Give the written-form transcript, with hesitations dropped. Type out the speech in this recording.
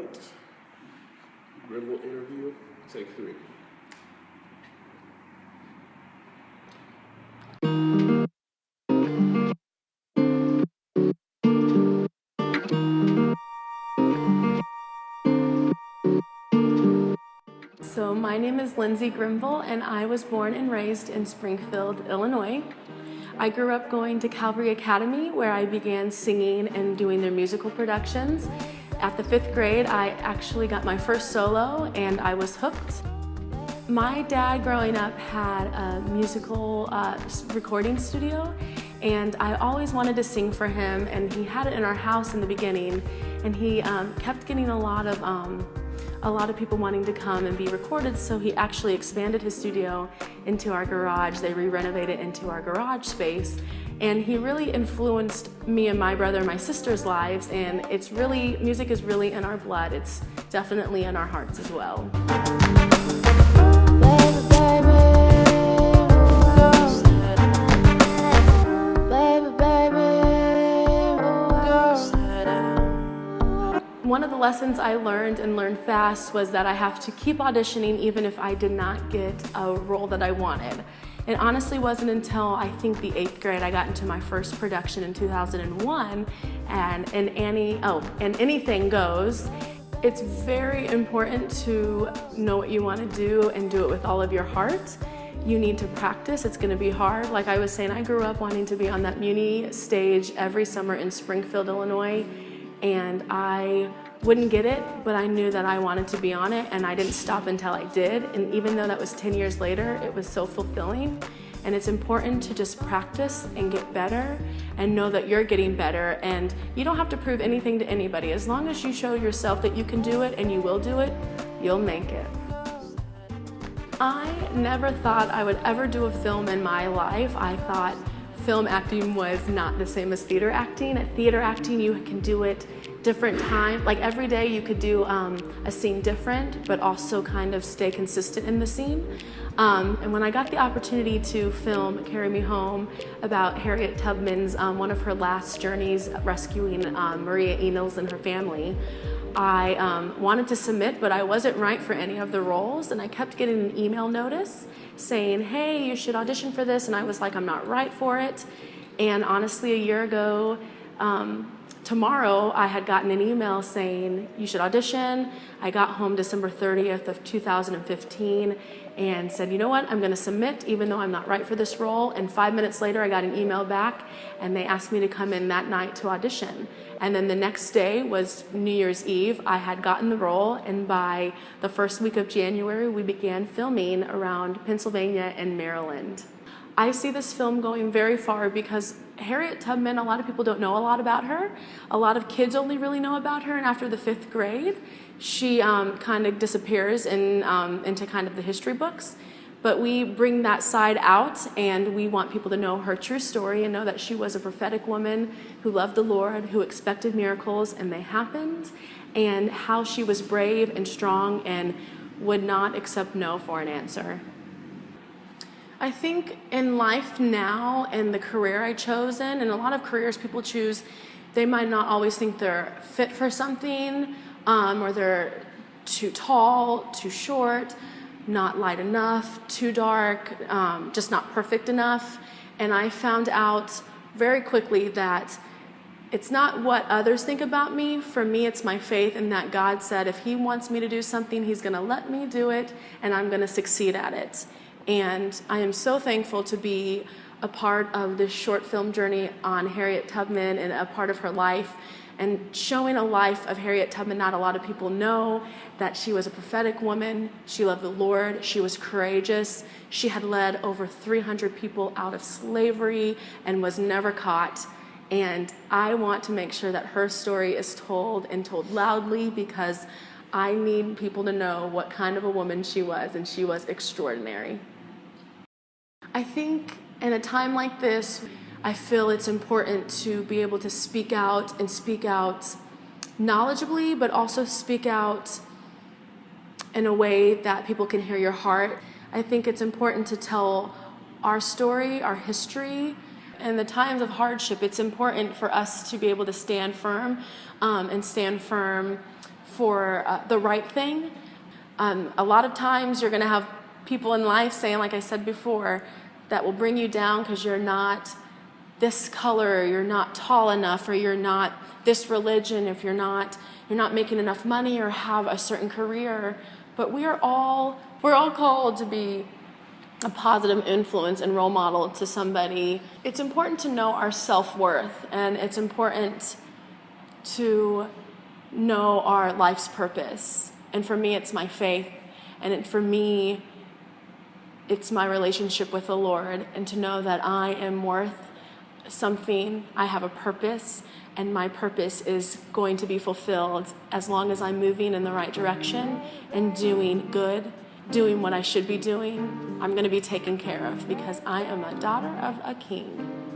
Adams Grimble interview. Take 3. So my name is Lindsey Grimble, and I was born and raised in Springfield, Illinois. I grew up going to Calvary Academy, where I began singing and doing their musical productions. At the 5th grade, I actually got my first solo, and I was hooked. My dad, growing up, had a musical recording studio, and I always wanted to sing for him, and he had it in our house in the beginning, and he kept getting a lot of people wanting to come and be recorded, so he actually expanded his studio into our garage. They re-renovated into our garage space, and he really influenced me and my brother and my sister's lives, and music is really in our blood. It's definitely in our hearts as well. One of the lessons I learned fast was that I have to keep auditioning even if I did not get a role that I wanted. It honestly wasn't until I think the 8th grade I got into my first production in 2001 and Anything Goes. It's very important to know what you want to do and do it with all of your heart. You need to practice. It's going to be hard. Like I was saying, I grew up wanting to be on that Muni stage every summer in Springfield, Illinois, and I wouldn't get it, but I knew that I wanted to be on it, and I didn't stop until I did. And even though that was 10 years later, it was so fulfilling. And it's important to just practice and get better and know that you're getting better, and you don't have to prove anything to anybody. As long as you show yourself that you can do it and you will do it, you'll make it. I never thought I would ever do a film in my life. I thought film acting was not the same as theater acting. At theater acting, you can do it different times. Like every day you could do a scene different, but also kind of stay consistent in the scene. And when I got the opportunity to film Carry Me Home about Harriet Tubman's, one of her last journeys rescuing Maria Innes and her family, I wanted to submit, but I wasn't right for any of the roles, and I kept getting an email notice saying, hey, you should audition for this, and I was like, I'm not right for it. And honestly, a year ago, tomorrow, I had gotten an email saying, you should audition. I got home December 30th of 2015 and said, you know what, I'm gonna submit even though I'm not right for this role. And 5 minutes later, I got an email back and they asked me to come in that night to audition. And then the next day was New Year's Eve. I had gotten the role, and by the first week of January, we began filming around Pennsylvania and Maryland. I see this film going very far because Harriet Tubman, a lot of people don't know a lot about her. A lot of kids only really know about her, and after the 5th grade, she kind of disappears into kind of the history books. But we bring that side out, and we want people to know her true story and know that she was a prophetic woman who loved the Lord, who expected miracles, and they happened, and how she was brave and strong and would not accept no for an answer. I think in life now and the career I chosen, and a lot of careers people choose, they might not always think they're fit for something, or they're too tall, too short, not light enough, too dark, just not perfect enough. And I found out very quickly that it's not what others think about me. For me, it's my faith in that God said if He wants me to do something, He's gonna let me do it, and I'm gonna succeed at it. And I am so thankful to be a part of this short film journey on Harriet Tubman and a part of her life, and showing a life of Harriet Tubman. Not a lot of people know that she was a prophetic woman. She loved the Lord. She was courageous. She had led over 300 people out of slavery and was never caught. And I want to make sure that her story is told, and told loudly, because I need people to know what kind of a woman she was, and she was extraordinary. I think in a time like this, I feel it's important to be able to speak out, and speak out knowledgeably, but also speak out in a way that people can hear your heart. I think it's important to tell our story, our history. In the times of hardship, it's important for us to be able to stand firm, and stand firm for the right thing. A lot of times you're going to have people in life saying, like I said before, that will bring you down because you're not this color, or you're not tall enough, or you're not this religion, if you're not making enough money or have a certain career. But we're all called to be a positive influence and role model to somebody. It's important to know our self-worth, and it's important to know our life's purpose. And for me, it's my faith. And for me, it's my relationship with the Lord, and to know that I am worth something. I have a purpose, and my purpose is going to be fulfilled as long as I'm moving in the right direction and doing good, doing what I should be doing. I'm going to be taken care of because I am a daughter of a king.